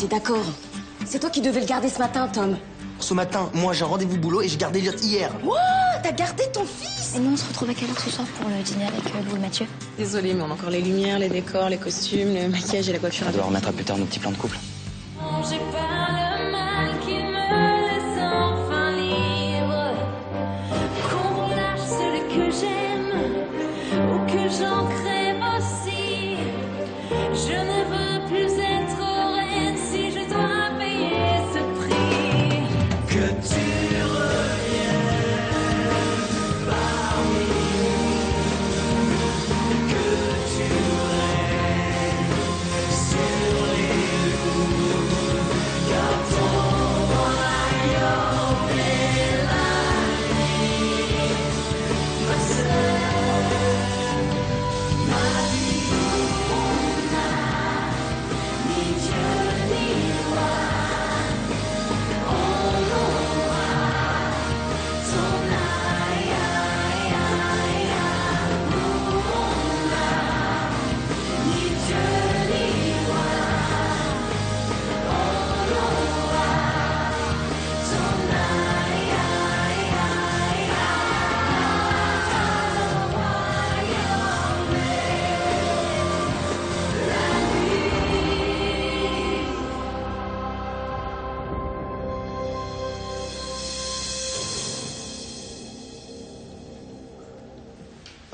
t'es d'accord? C'est toi qui devais le garder ce matin, Tom. Ce matin, moi j'ai un rendez-vous boulot et j'ai gardé Elliot hier. Wow, t'as gardé ton fils? Et nous, on se retrouve à quelle heure ce soir pour le dîner avec Lou et Mathieu? Désolée, mais on a encore les lumières, les décors, les costumes, le maquillage et la coiffure. On doit remettre à plus tard nos petits plans de couple. J'ai pas le mal qui me laisse enfin libre. Qu'on relâche celui que j'aime ou que j'en crève aussi. Je ne veux plus être reine si je dois payer ce prix. Que tu reviennes parmi nous, que tu règnes sur les loups, car ton royaume est la nuit, ma seule, ma vie. On n'a ni Dieu ni loi, on aura ton aïe aïe aïe amour. On n'a ni Dieu ni loi, on aura ton aïe aïe aïe amour. Le royaume est la nuit.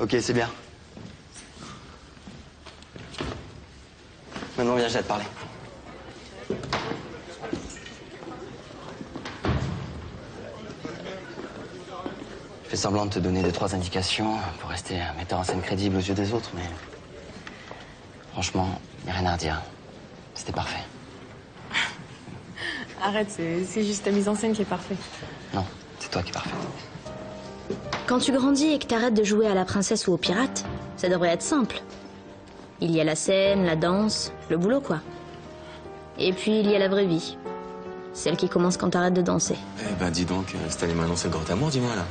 Ok, c'est bien. Maintenant, viens, j'ai à te parler. Je fais semblant de te donner 2-3 indications pour rester un metteur en scène crédible aux yeux des autres, mais... Franchement, y a rien à redire. C'était parfait. Arrête, c'est juste ta mise en scène qui est parfaite. Non, c'est toi qui es parfait. Quand tu grandis et que t'arrêtes de jouer à la princesse ou au pirate, ça devrait être simple. Il y a la scène, la danse, le boulot quoi. Et puis il y a la vraie vie. Celle qui commence quand t'arrêtes de danser. Eh ben dis donc, cette allée m'annoncer le grand amour, dis-moi là.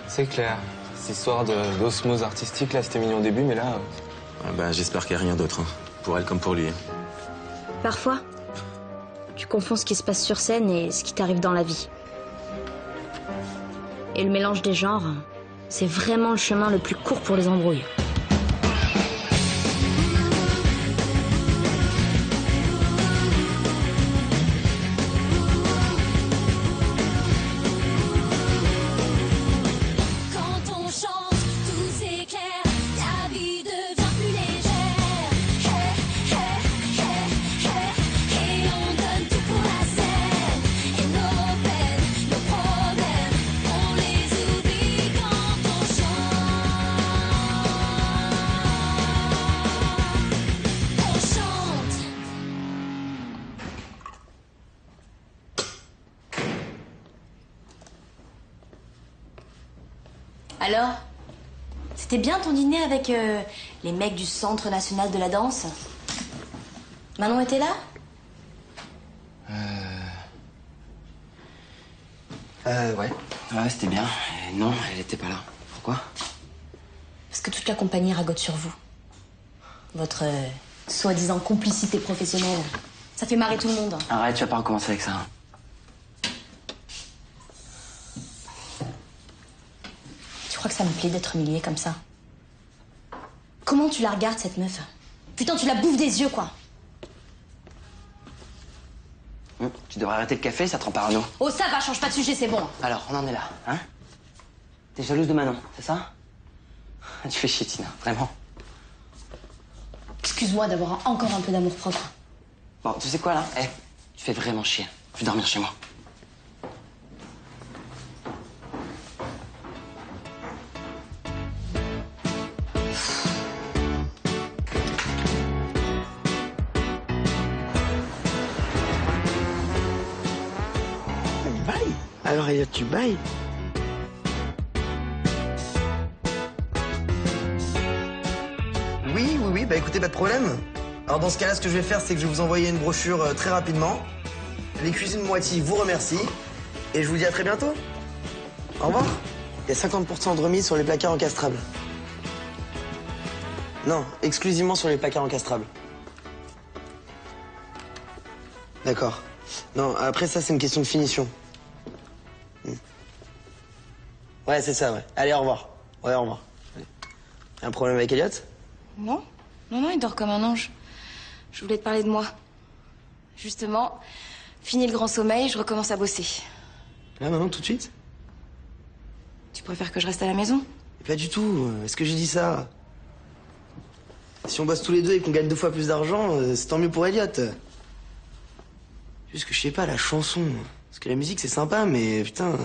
C'est clair. Cette histoire d'osmose artistique, là, c'était mignon au début, mais là... Ah ben, j'espère qu'il n'y a rien d'autre, hein. Pour elle comme pour lui. Parfois, tu confonds ce qui se passe sur scène et ce qui t'arrive dans la vie. Et le mélange des genres, c'est vraiment le chemin le plus court pour les embrouilles. Quand on chante, tout s'éclaire, la vie devient plus légère. Hey, hey, hey, hey, et on donne tout pour la scène. Et nos peines, nos problèmes, on les oublie quand on chante. On chante. Alors, c'était bien ton dîner avec les mecs du Centre National de la Danse? Manon était là? Ouais, c'était bien. Et non, elle était pas là. Pourquoi? Parce que toute la compagnie ragote sur vous. Votre soi-disant complicité professionnelle. Ça fait marrer tout le monde. Arrête, tu vas pas recommencer avec ça. Tu crois que ça me plaît d'être humiliée comme ça? Comment tu la regardes, cette meuf? Putain, tu la bouffes des yeux, quoi. Tu devrais arrêter le café, ça te rend parano. Oh, ça va, change pas de sujet, c'est bon. Alors, on en est là, hein? T'es jalouse de Manon, c'est ça? Tu fais chier, Tina, vraiment. Excuse-moi d'avoir encore un peu d'amour propre. Bon, tu sais quoi, là? Tu fais vraiment chier. Je vais dormir chez moi. Baille. Alors Elliot, tu bailles? Oui, bah écoutez, pas de problème. Alors dans ce cas-là, ce que je vais faire, c'est que je vais vous envoyer une brochure très rapidement. Les cuisines Moiti vous remercient. Et je vous dis à très bientôt. Au revoir. Il y a 50% de remise sur les placards encastrables. Non, exclusivement sur les placards encastrables. D'accord. Non, après ça, c'est une question de finition. Ouais, c'est ça, ouais. Allez, au revoir. Ouais, au revoir. Allez. Un problème avec Elliot? Non, non, il dort comme un ange. Je voulais te parler de moi. Justement, fini le grand sommeil, je recommence à bosser. Là, maintenant, tout de suite? Tu préfères que je reste à la maison? Pas du tout. Est-ce que j'ai dit ça? Si on bosse tous les deux et qu'on gagne 2 fois plus d'argent, c'est tant mieux pour Elliot. Juste que je sais pas, la chanson. Parce que la musique, c'est sympa, mais putain,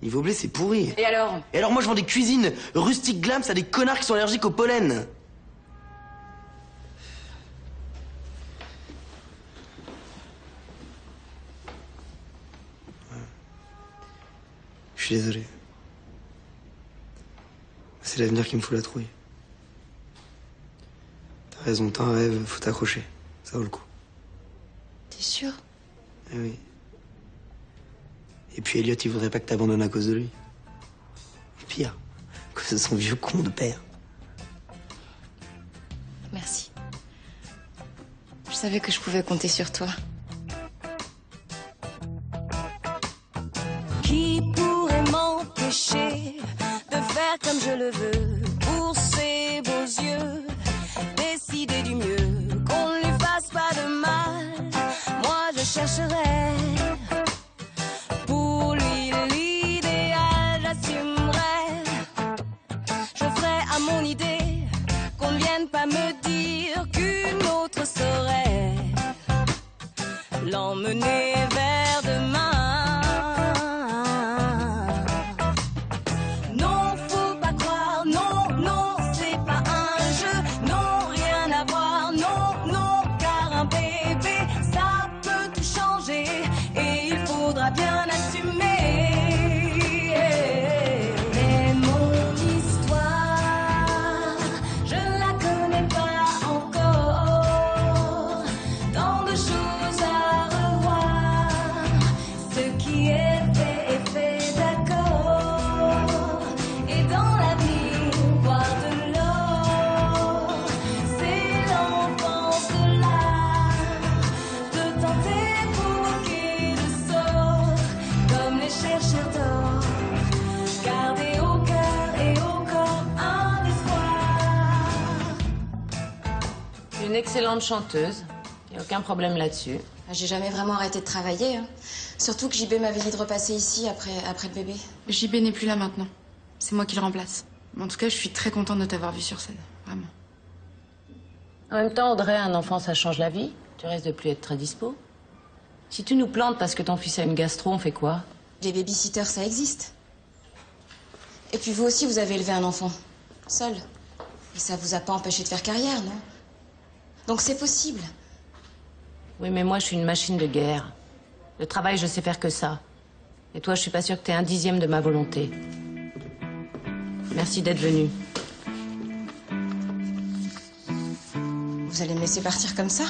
niveau blé, c'est pourri. Et alors? Et alors, moi, je vends des cuisines rustiques glam, ça a des connards qui sont allergiques au pollen. Je suis désolé. C'est l'avenir qui me fout la trouille. T'as raison, t'as un rêve, faut t'accrocher. Ça vaut le coup. T'es sûr? Eh oui. Et puis Elliot, il voudrait pas que t'abandonnes à cause de lui. Pire, à cause de son vieux con de père. Merci. Je savais que je pouvais compter sur toi. Qui pourrait m'empêcher de faire comme je le veux pour ses beaux yeux, décider du mieux, qu'on ne lui fasse pas de mal. Moi je chercherai pour lui l'idéal, j'assumerai. Je ferai à mon idée qu'on ne vienne pas me dire qu'une autre saurait l'emmener vers demain. Bien assumer. Mais mon histoire, je la connais pas encore. Tant de choses à revoir. Ce qui est fait d'accord. Et dans la vie, voir de l'or. C'est l'enfance de l'art. De tenter provoquer le sort. Comme les chercheurs d'or, garder au cœur et au corps un espoir. Une excellente chanteuse, y a aucun problème là-dessus. J'ai jamais vraiment arrêté de travailler. Hein. Surtout que JB m'avait dit de repasser ici après le bébé. JB n'est plus là maintenant. C'est moi qui le remplace. Mais en tout cas, je suis très contente de t'avoir vu sur scène. Vraiment. En même temps, Audrey, un enfant, ça change la vie. Tu risques de plus être très dispo. Si tu nous plantes parce que ton fils a une gastro, on fait quoi? Les babysitters, ça existe. Et puis vous aussi, vous avez élevé un enfant. Seul. Et ça vous a pas empêché de faire carrière, non? Donc c'est possible. Oui, mais moi, je suis une machine de guerre. Le travail, je sais faire que ça. Et toi, je suis pas sûre que t'aies un dixième de ma volonté. Merci d'être venu. Vous allez me laisser partir comme ça?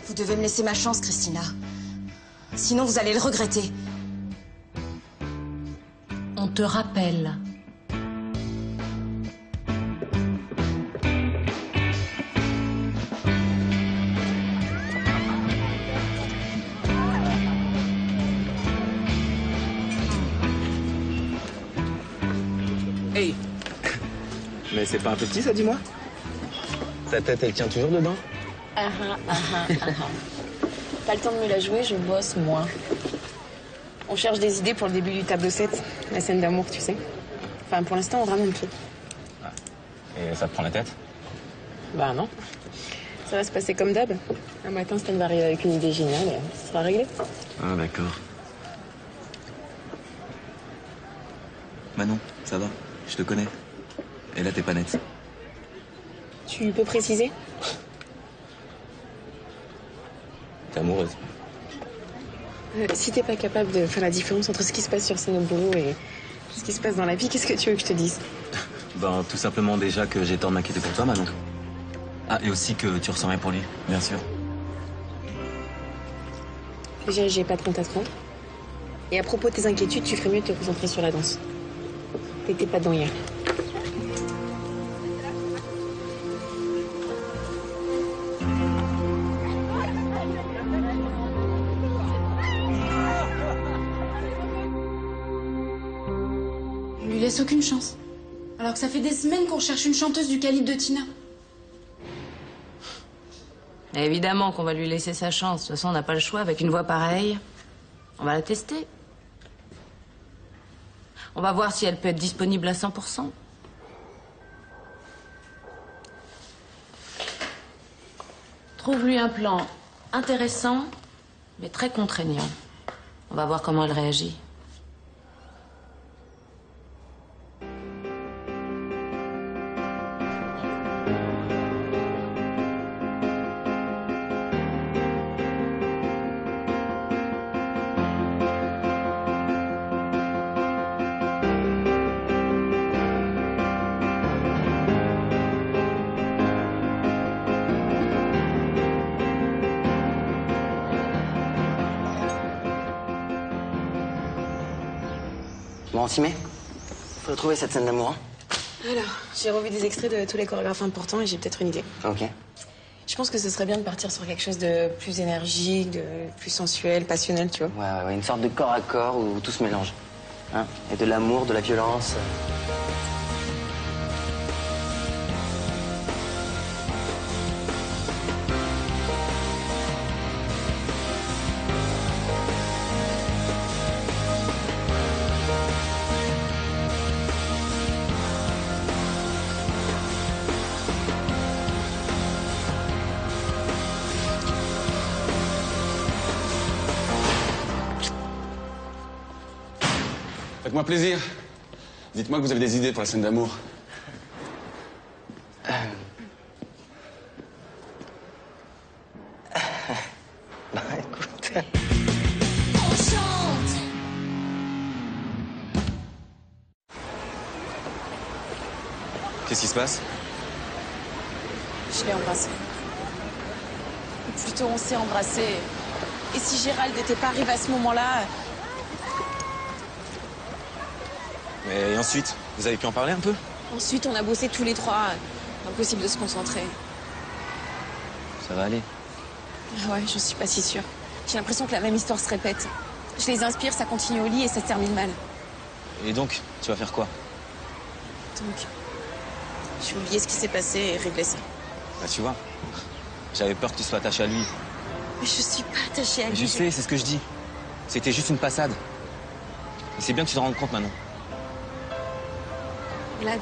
Vous devez me laisser ma chance, Christina. Sinon, vous allez le regretter. On te rappelle. Hey. Mais c'est pas un petit, ça, dis-moi? Sa tête, elle tient toujours dedans? Pas le temps de me la jouer, je bosse, moi. On cherche des idées pour le début du tableau 7, la scène d'amour, tu sais. Enfin, pour l'instant, on ramène tout. Et ça te prend la tête? Bah non. Ça va se passer comme d'hab. Un matin, Stan va arriver avec une idée géniale et ça sera réglé. Ah, d'accord. Manon, ça va? Je te connais. Et là, t'es pas nette. Tu peux préciser? T'es amoureuse? Si t'es pas capable de faire la différence entre ce qui se passe sur scène au boulot et ce qui se passe dans la vie, qu'est-ce que tu veux que je te dise? Ben, tout simplement déjà que j'ai tort de m'inquiéter pour toi, Manon. Ah, et aussi que tu ressens rien pour lui, bien sûr. Déjà, j'ai pas de compte à te rendre. Et à propos de tes inquiétudes, tu ferais mieux de te concentrer sur la danse. T'étais pas dedans hier. laisse aucune chance. Alors que ça fait des semaines qu'on cherche une chanteuse du calibre de Tina. Et évidemment qu'on va lui laisser sa chance. De toute façon, on n'a pas le choix. Avec une voix pareille, on va la tester. On va voir si elle peut être disponible à 100%. Trouve-lui un plan intéressant, mais très contraignant. On va voir comment elle réagit. Bon, on s'y met? Faut retrouver cette scène d'amour, hein? Alors, j'ai revu des extraits de tous les chorégraphes importants et j'ai peut-être une idée. Ok. Je pense que ce serait bien de partir sur quelque chose de plus énergique, de plus sensuel, passionnel, tu vois. Ouais, une sorte de corps à corps où tout se mélange. Hein? Et de l'amour, de la violence. Faites-moi plaisir. Dites-moi que vous avez des idées pour la scène d'amour. Bah écoute... On chante. Qu'est-ce qui se passe? Je l'ai embrassé. Ou plutôt, on s'est embrassé. Et si Gérald n'était pas arrivé à ce moment-là... Et ensuite, vous avez pu en parler un peu? Ensuite, on a bossé tous les trois. Impossible de se concentrer. Ça va aller. Ah ouais, je suis pas si sûre. J'ai l'impression que la même histoire se répète. Je les inspire, ça continue au lit et ça se termine mal. Et donc, tu vas faire quoi? Donc, je vais oublier ce qui s'est passé et régler ça. Bah tu vois, j'avais peur que tu sois attaché à lui. Mais je suis pas attachée à Mais lui. je sais, c'est ce que je dis. C'était juste une passade. Et c'est bien que tu te rendes compte maintenant. Vlad,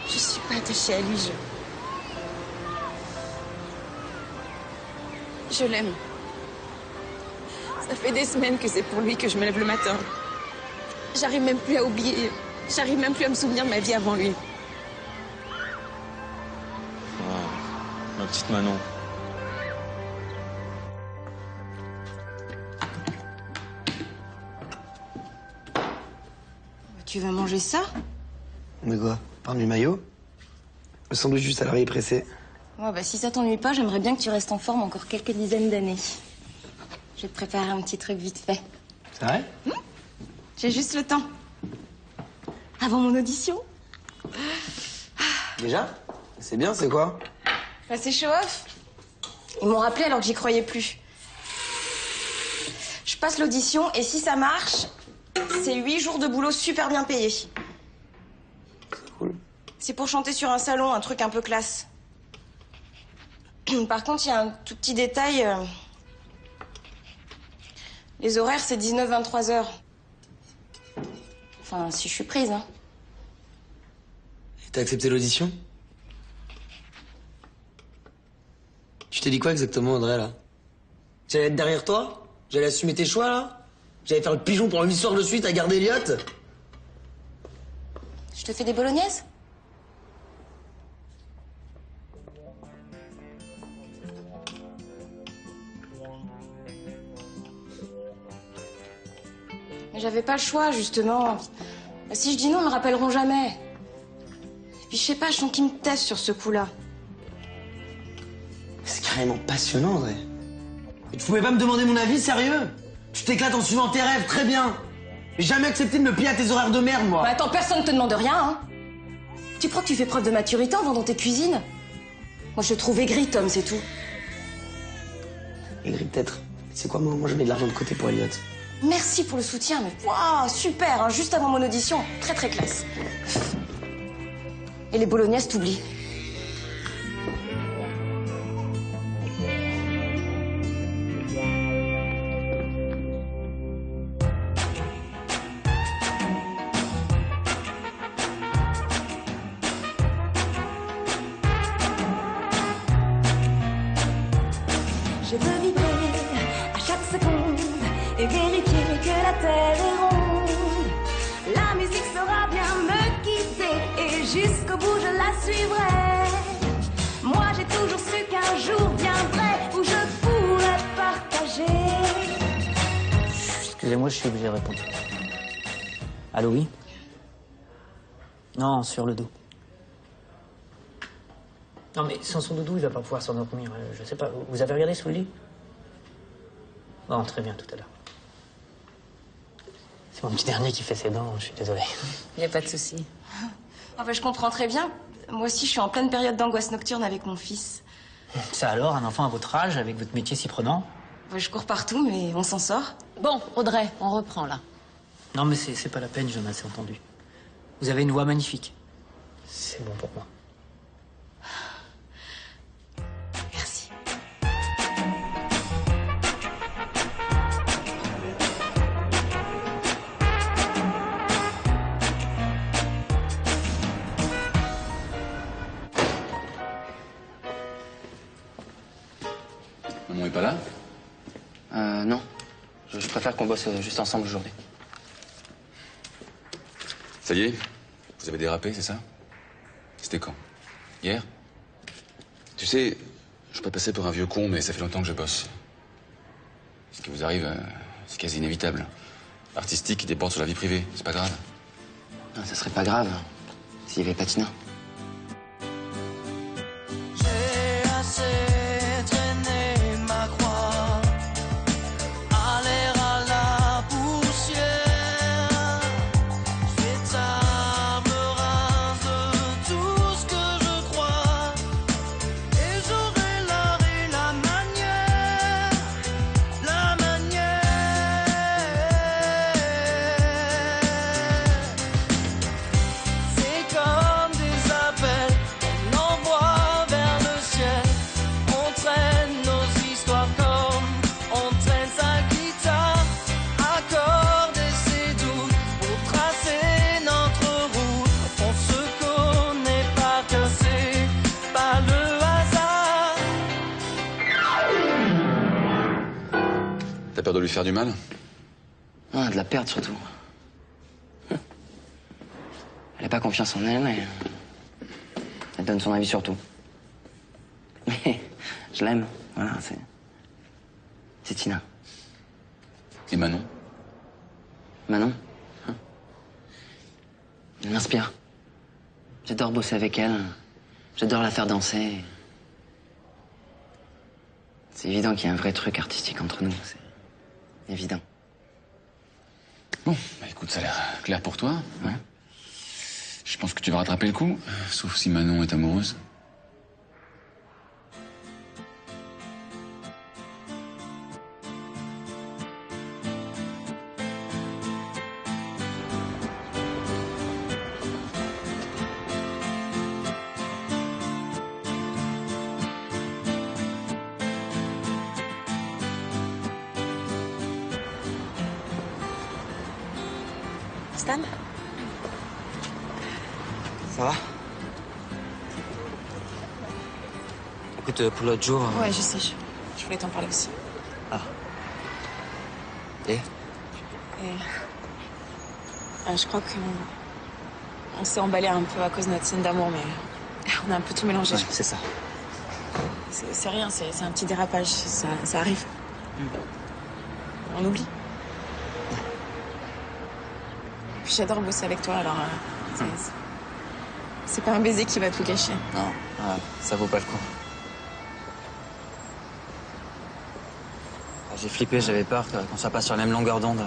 je suis pas attachée à lui, je l'aime. Ça fait des semaines que c'est pour lui que je me lève le matin. J'arrive même plus à oublier. J'arrive même plus à me souvenir de ma vie avant lui. Oh, ma petite Manon. Tu vas manger ça? De quoi? Pain du maillot? Le sandwich du salarié pressé. Ouais, bah si ça t'ennuie pas, j'aimerais bien que tu restes en forme encore quelques dizaines d'années. Je vais te préparer un petit truc vite fait. C'est vrai? J'ai juste le temps. Avant mon audition. Déjà? C'est bien, c'est quoi? Bah c'est show-off. Ils m'ont rappelé alors que j'y croyais plus. Je passe l'audition et si ça marche, c'est 8 jours de boulot super bien payés. Cool. C'est pour chanter sur un salon, un truc un peu classe. Par contre, il y a un tout petit détail. Les horaires, c'est 19-23 heures. Enfin, si je suis prise, hein. Et t'as accepté l'audition? Tu t'es dit quoi exactement, Audrey, là? J'allais être derrière toi? J'allais assumer tes choix, là? J'allais faire le pigeon pour une histoire de suite à garder Elliot? Je te fais des bolognaises? Mais j'avais pas le choix, justement. Si je dis non, ils me rappelleront jamais. Et puis je sais pas, je sens qu'ils me testent sur ce coup-là. C'est carrément passionnant, Audrey. Et tu pouvais pas me demander mon avis, sérieux? Tu t'éclates en suivant tes rêves, très bien. J'ai jamais accepté de me plier à tes horaires de merde, moi. Bah attends, personne te demande rien, hein. Tu crois que tu fais preuve de maturité en vendant tes cuisines? Moi, je te trouve aigri, Tom, c'est tout. Aigri, peut-être. C'est quoi, moi je mets de l'argent de côté pour Elliot. Merci pour le soutien, mais waouh, super, hein, juste avant mon audition, très très classe. Et les bolognaises, t'oublies. Je veux vibrer à chaque seconde et vérifier que la terre est ronde. La musique saura bien me guider et jusqu'au bout je la suivrai. Moi j'ai toujours su qu'un jour viendrait où je pourrais partager. Excusez-moi, je suis obligé de répondre. Allô, oui? Non, sur le dos. Non, mais sans son doudou, il va pas pouvoir s'endormir. Je sais pas, vous avez regardé sous le lit? Bon, très bien, tout à l'heure. C'est mon petit dernier qui fait ses dents, je suis désolé. Il n'y a pas de souci. Ah bah, je comprends très bien. Moi aussi, je suis en pleine période d'angoisse nocturne avec mon fils. Ça alors, un enfant à votre âge, avec votre métier si prenant? Ouais, je cours partout, mais on s'en sort. Bon, Audrey, on reprend là. Non, mais c'est pas la peine, j'en ai assez entendu. Vous avez une voix magnifique. C'est bon pour moi. Merci. Maman est pas là? Non. Je préfère qu'on bosse juste ensemble aujourd'hui. Ça y est? Vous avez dérapé, c'est ça? C'était quand? Hier? Tu sais, je peux passer pour un vieux con, mais ça fait longtemps que je bosse. Ce qui vous arrive, c'est quasi inévitable. Artistique qui déborde sur la vie privée, c'est pas grave. Non, ça serait pas grave s'il y avait Patina. J'ai assez traîné ma croix, à l'air à la poussière. J'ai table rase de tout ce que je crois, et j'aurai l'art et la manière, la manière. C'est comme des appels qu'on envoie vers le ciel. On traîne nos histoires comme on traîne sa guitare, accorder ses doux pour tracer notre route. On se connaît par cœur, c'est pas le hasard. T'as peur de lui faire du mal? Ah, de la perdre surtout. Elle n'a pas confiance en elle, mais elle donne son avis sur tout. Mais je l'aime, voilà, c'est Tina. Et Manon? Manon, elle m'inspire. J'adore bosser avec elle, j'adore la faire danser. C'est évident qu'il y a un vrai truc artistique entre nous, c'est évident. Bon, bah écoute, ça a l'air clair pour toi. Ouais. Je pense que tu vas rattraper le coup, sauf si Manon est amoureuse. Stan? Ça va? Écoute, pour l'autre jour... Ouais, je sais. Je voulais t'en parler aussi. Et? Je crois qu'on s'est emballé un peu à cause de notre scène d'amour, mais on a un peu tout mélangé. Ouais, c'est ça. C'est rien, c'est un petit dérapage. Ça arrive. On oublie. Puis j'adore bosser avec toi, alors c'est pas un baiser qui va tout gâcher. Non, ça vaut pas le coup. J'ai flippé, j'avais peur qu'on soit pas sur la même longueur d'onde.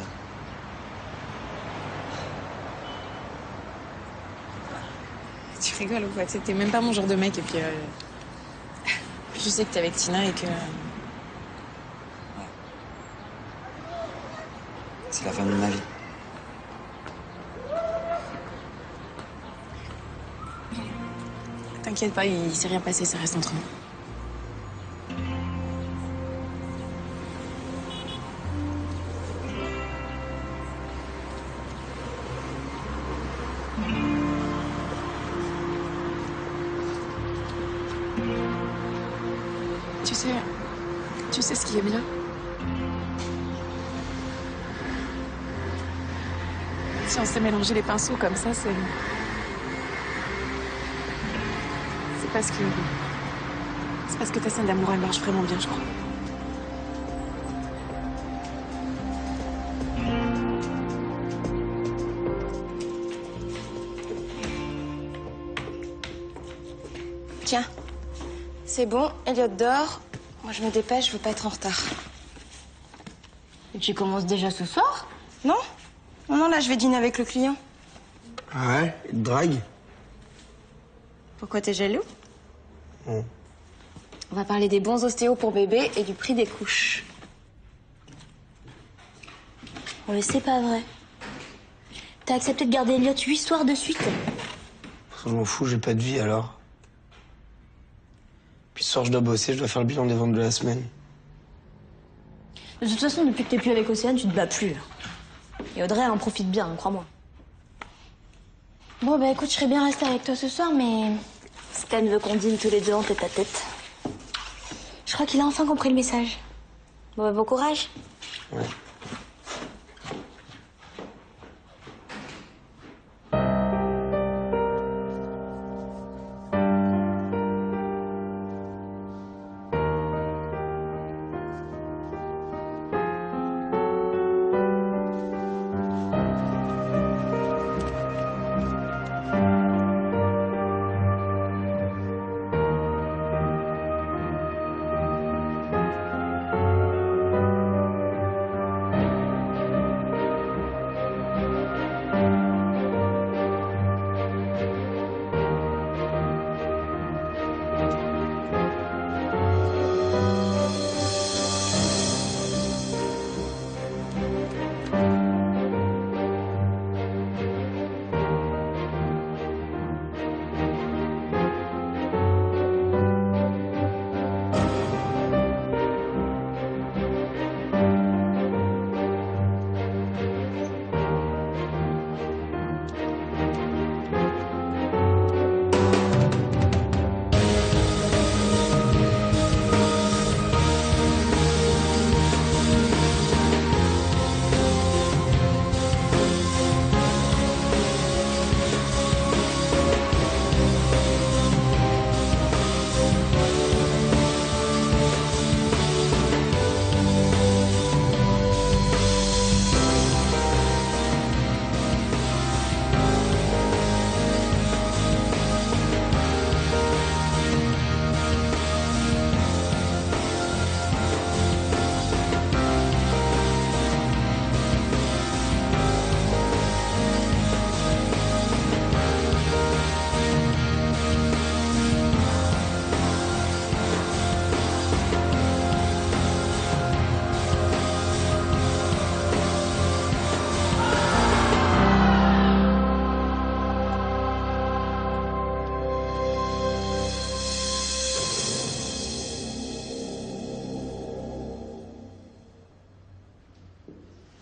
Tu rigoles ou quoi? T'es même pas mon genre de mec, et puis je sais que t'es avec Tina et que... C'est la femme de ma vie. T'inquiète pas, il s'est rien passé, ça reste entre nous. Tu sais ce qui est bien? Si on s'est mélangé les pinceaux comme ça, c'est parce que ta scène d'amour, elle marche vraiment bien, je crois. Tiens, c'est bon, Elliot dort. Moi, je me dépêche, je veux pas être en retard. Et tu commences déjà ce soir? Non? Non, là, je vais dîner avec le client. Ah ouais? Il te drague? Pourquoi t'es jaloux? Non. On va parler des bons ostéos pour bébé et du prix des couches. Ouais, c'est pas vrai. T'as accepté de garder Elliot 8 soirs de suite? Je m'en fous, j'ai pas de vie alors. Puis ce soir, je dois bosser, je dois faire le bilan des ventes de la semaine. De toute façon, depuis que t'es plus avec Océane, tu te bats plus. Et Audrey, elle en profite bien, hein, crois-moi. Bon, bah écoute, je serais bien restée avec toi ce soir, mais Stan veut qu'on dîne tous les deux en tête à tête. Je crois qu'il a enfin compris le message. Bon, bah, bon courage. Ouais.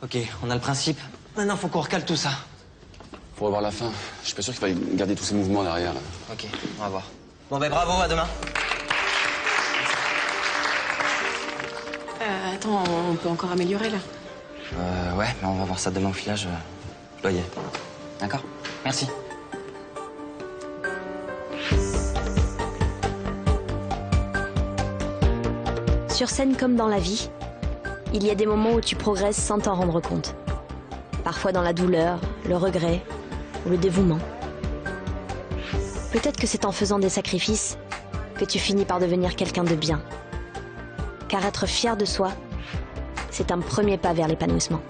Ok, on a le principe. Maintenant, faut qu'on recale tout ça. Faut revoir la fin. Je suis pas sûr qu'il faille garder tous ces mouvements derrière. Là. Ok, on va voir. Bon, ben bravo, à demain. Attends, on peut encore améliorer, là. Ouais, mais on va voir ça demain au filage. Je dois y aller. D'accord? Merci. Sur scène comme dans la vie, il y a des moments où tu progresses sans t'en rendre compte. Parfois dans la douleur, le regret ou le dévouement. Peut-être que c'est en faisant des sacrifices que tu finis par devenir quelqu'un de bien. Car être fier de soi, c'est un premier pas vers l'épanouissement.